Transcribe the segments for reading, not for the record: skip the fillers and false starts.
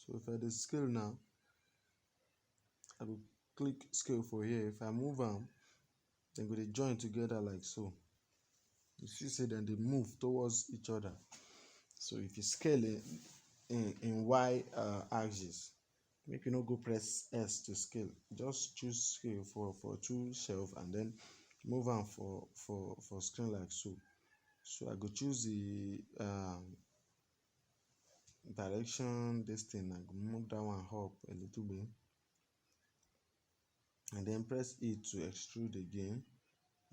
So if I dey scale now, I go click scale for here. If I move am, dem go dey join together like so. You see say dem dey move towards each other. So if you scale in Y axis, make you no go press S to scale. Just choose scale for two shelf and then move am for screen like so. So I go choose the direction this thing. I go move that one up a little bit and then press E to extrude again,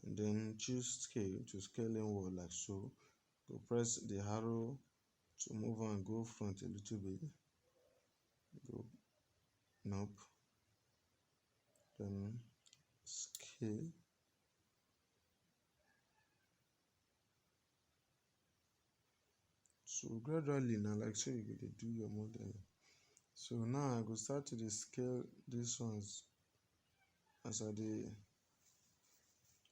and then choose scale to scale inward like so. Go press the arrow to move and go front a little bit. Go up, then scale. So gradually now, like so, you go dey do your modeling. So now I go start to dey scale these ones. As I dey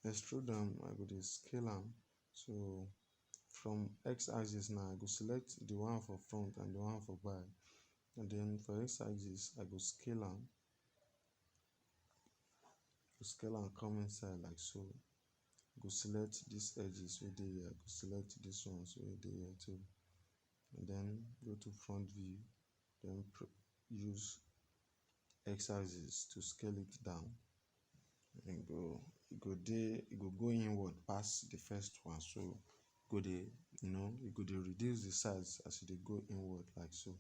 extrude am, I go dey scale am. So from x-axis now, I go select the one for front and the one for back, and then for x-axis, I go scale am. Come inside like so. Go select these edges wey dey here. I go select this ones wey dey here too, and then go to front view. Then use x-axis to scale it down, and go inward past the first one. So go dey, you go dey reduce the size as you dey go inward like so.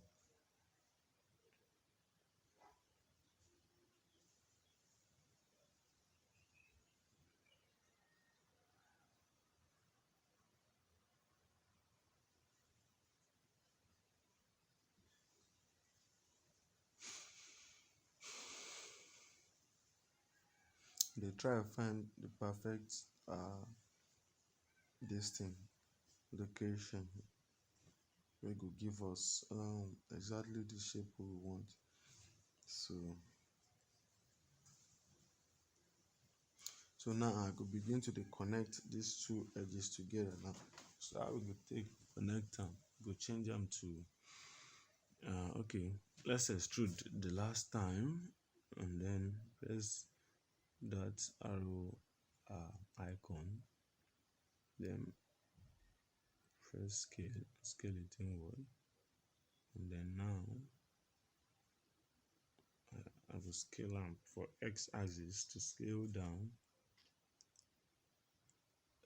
Dey try find the perfect this thing location wey go give us exactly the shape we want. So now I go begin to dey connect these two edges together now. So how we go take connect am? Go change am to okay, let's extrude the last time, and then press that arrow icon, then press scale it inward, and then now I will scale am for x-axis to scale down,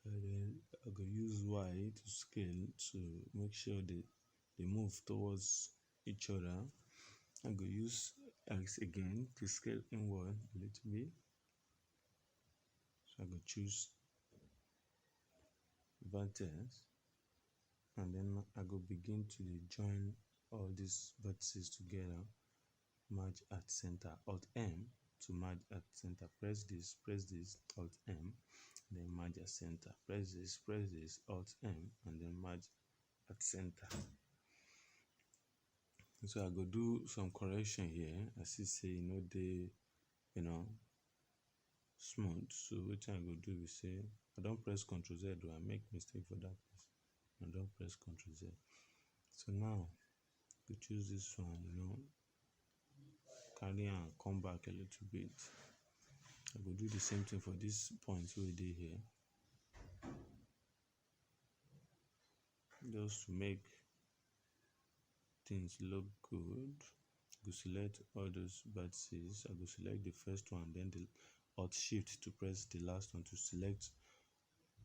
and then I go use Y to scale to make sure they move towards each other. I go use X again to scale inward a little bit. So I go choose vertex, and then I go begin to join all these vertices together, merge at center. Alt M to merge at center. Press this, Alt M, then merge at center. Press this, Alt M, and then merge at center. So I go do some correction here. I see say dey smooth. So wetin I go do is say I don press Ctrl Z, do I make mistake for that place? I don press Ctrl Z. So now we choose this one, carry and come back a little bit. I go do the same thing for this point wey dey here, just to make things look good. Go select all those vertices. I go select the first one, then the Alt Shift to press the last one to select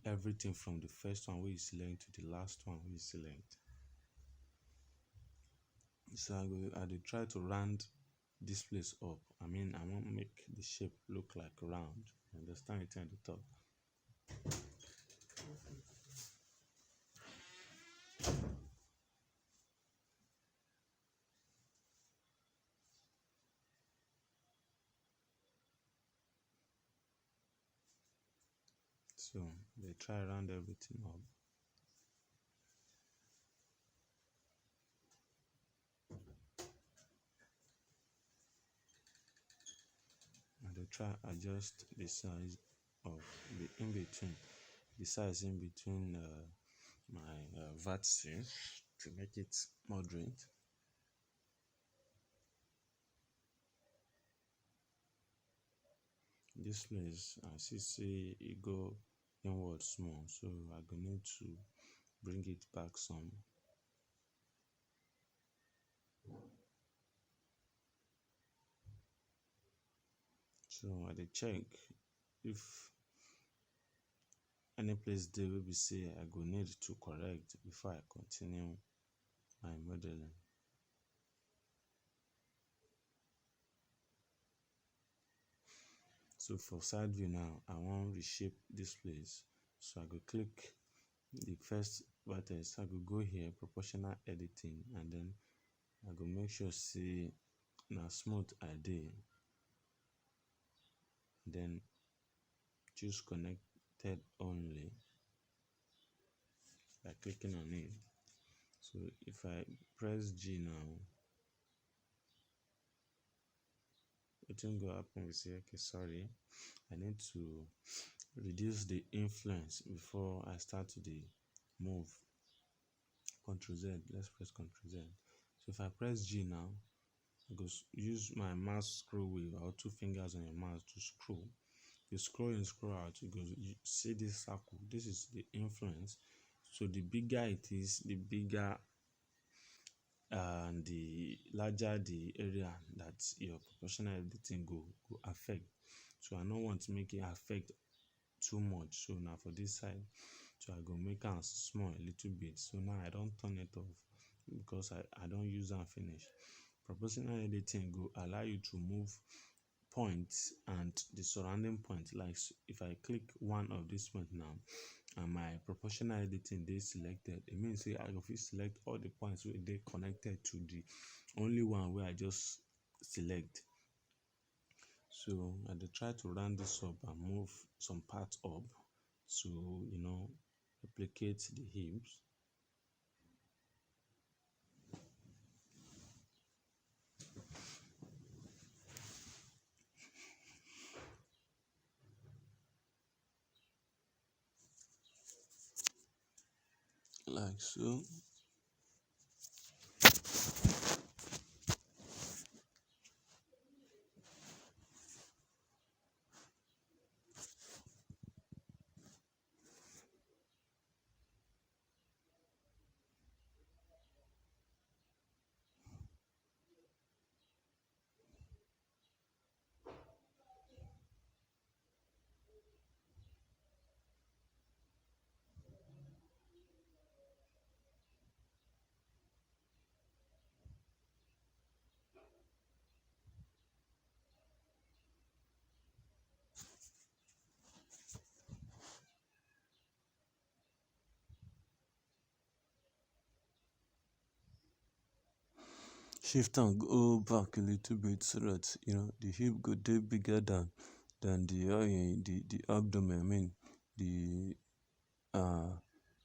everything from the first one wey you select to the last one wey you select. So I dey try to round this place up. I want make the shape look like round. You understand wetin I dey talk? So they try round everything up. And they try adjust the size of the in between, the size in between my vertices to make it moderate. this place I see it go inward small, so I go need to bring it back some. So I dey check if any place dey wey be say I go need to correct before I continue my modeling. So for side view now, I wan reshape this place. So I go click the first vertex. I go go here, proportional editing, and then I go make sure say na smooth I dey. Then choose connected only by clicking on it. So if I press G now, wetin go happen be say, okay, sorry, I need to reduce the influence before I start to dey move. Ctrl Z, let's press Ctrl Z. So if I press G now, I go use my mouse scroll wheel or two fingers on your mouse to scroll. You scroll in, scroll out, you see this circle. This is the influence. So the bigger it is, the bigger and the larger the area that your proportional editing go affect. So I don't want to make it affect too much. So now for this side, so I go make am small a little bit. So now I don't turn it off because I don't use am finish. Proportional editing go allow you to move points and the surrounding point. Like if I click one of this point now and my proportional editing dey selected, it means say I go fit select all the points wey dey connected to the only one where I just select. So I dey try to round this up and move some parts up to replicate the hips. Like so. Shift and go back a little bit so that the hip go dey bigger than the abdomen. I mean the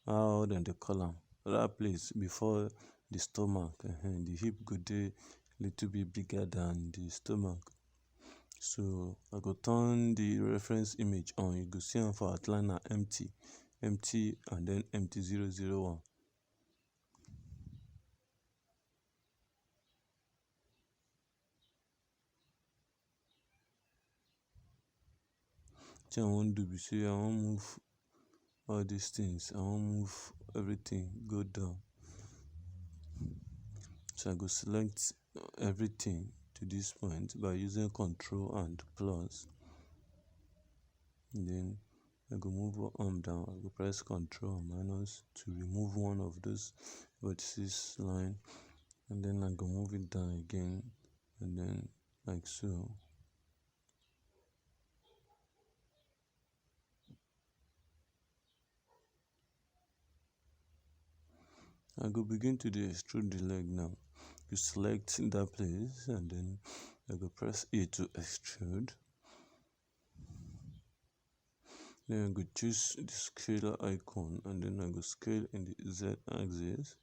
how dem dey call am, that place before the stomach. The hip go dey little bit bigger than the stomach. So I go turn the reference image on. You go see am for outline empty and then empty 001. What I wan do be say I wan move all these things. I wan move everything go down. So I go select everything to this point by using Control and plus. And then I go move arm down. I go press Control and minus to remove one of those vertices line, and then I go move it down again, and then like so. I go begin to extrude the leg now. You select that place and then I go press A to extrude. Then I go choose the scaler icon and then I go scale in the Z axis.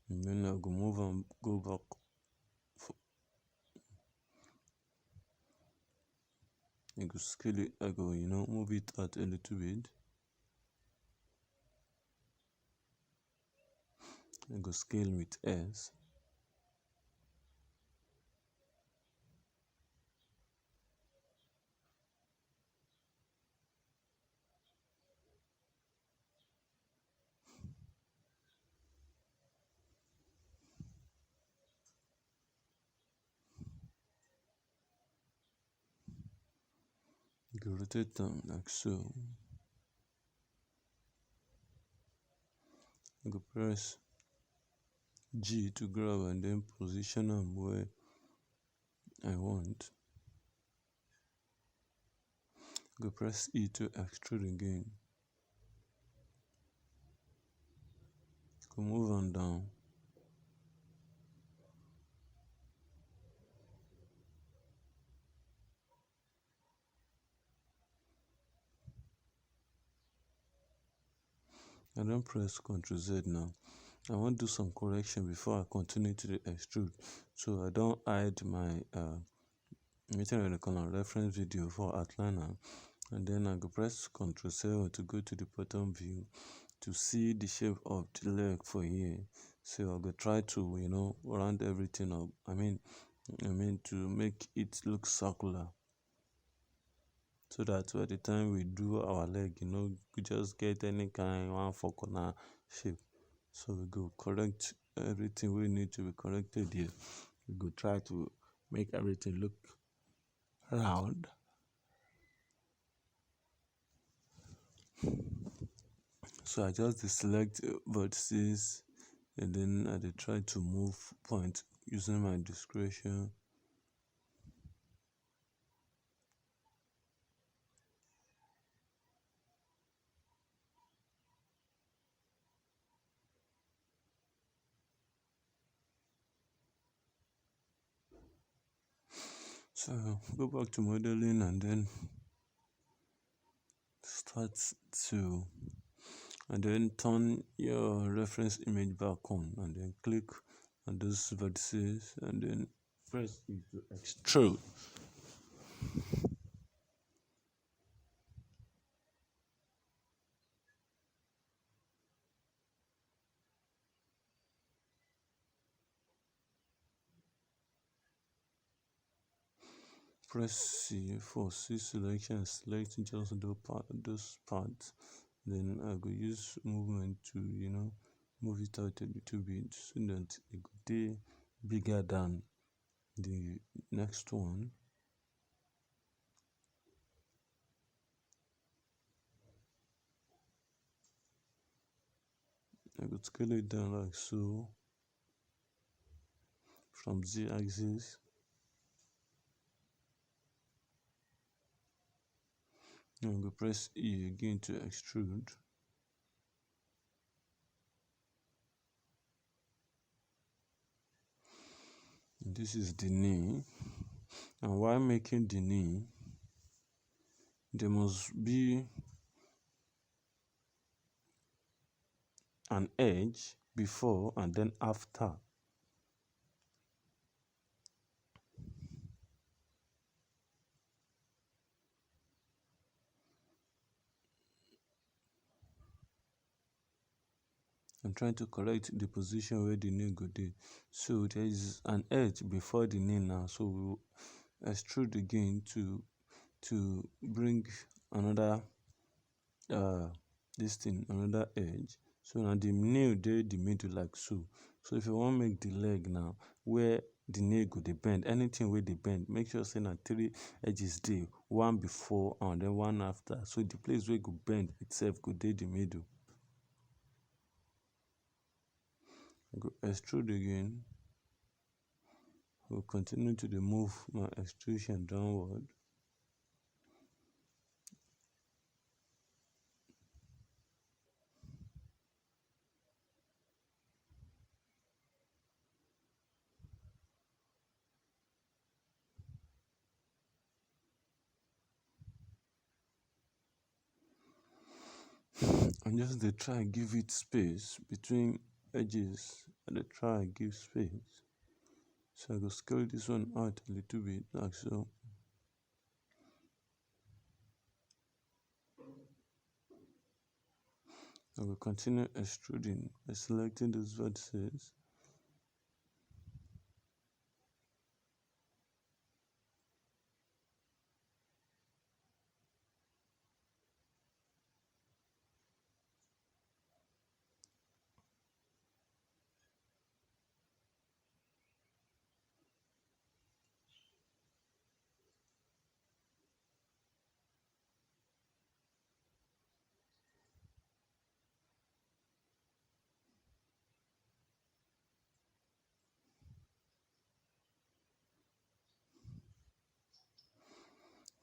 And then I go move and go back. I go scale it, I go move it out a little bit. I go scale with S. go rotate them like so. I go press G to grab and then position them where I want. I go press E to extrude again. Go move on down. I don't press Ctrl Z now. I want to do some correction before I continue to the extrude. So I don't hide my reference video for outliner. And then I go press Ctrl C to go to the bottom view to see the shape of the leg for here. So I go try to round everything up. I mean to make it look circular, so that by the time we do our leg, we just get any kind one four corner shape. So we go correct everything we need to be corrected here. We go try to make everything look round. So I just select vertices and then I try to move point using my discretion. So go back to modeling and then start to and then turn your reference image back on and then click on those vertices and then press E to extrude. Press C for C selection, select just those parts. Then I go use movement to move it out a little bit so that it could be bigger than the next one. I could scale it down like so from Z axis. I'm going to press E again to extrude. And this is the knee. And while making the knee, there must be an edge before and then after. I'm trying to correct the position where the knee go there. So there is an edge before the knee now. So we'll extrude again to bring another another edge. So now the nail there the middle like so. So if you want to make the leg now where the nail go dey bend, anything where they bend, make sure say na 3 edges there, one before and then one after. So the place where go bend itself go dey the middle. Go extrude again. We'll continue to move my extrusion downward. And just they try and give it space between edges and they try and give space. So I go scale this one out a little bit like so. I will continue extruding by selecting those vertices.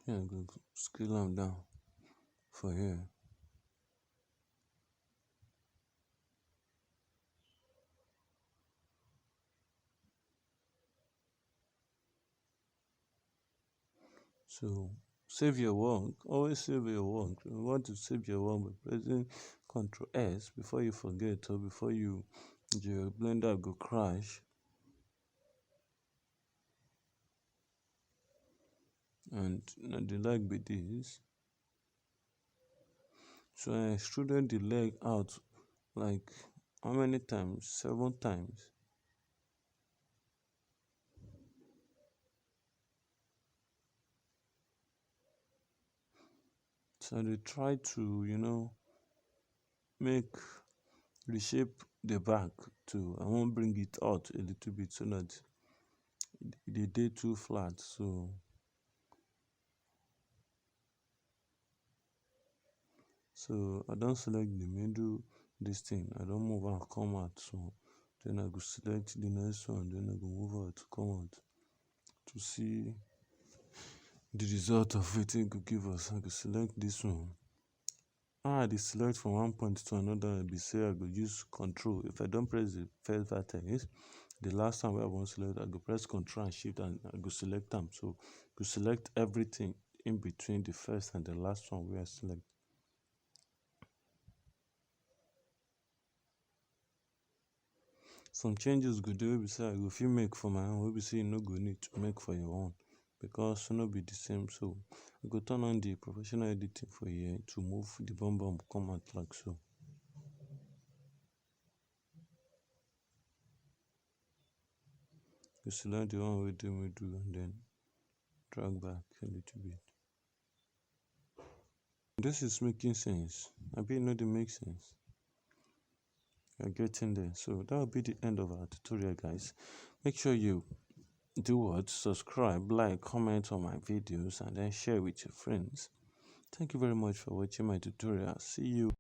Yeah, go scale them down for here. So save your work. Always save your work. You want to save your work by pressing Ctrl S before you forget or before your blender go crash. And the leg be this. So I extruded the leg out like how many times? 7 times. So they try to, make reshape the back too. I won't bring it out a little bit so that it dey too flat. So I don't select the middle this thing. I don't move and come out. So then I go select the next one. Then I go move out, come out to see the result of it. It could give us. I go select this one. I select from one point to another. I be say I go use control. If I don't press the first vertex, the last time I want to select, I go press Control and Shift and I go select them. So go select everything in between the first and the last one where I select. Some changes go dey wey be say I go fit make for my own, wey be say you no go need to make for your own because no be the same. So I go turn on the professional editing for here to move the bum come out like so. You select the one wey dey middle and then drag back a little bit. This is making sense. Abi e no dey make sense? You're getting there. So that will be the end of our tutorial, guys. Make sure you do what? Subscribe, like, comment on my videos, and then share with your friends. Thank you very much for watching my tutorial. See you.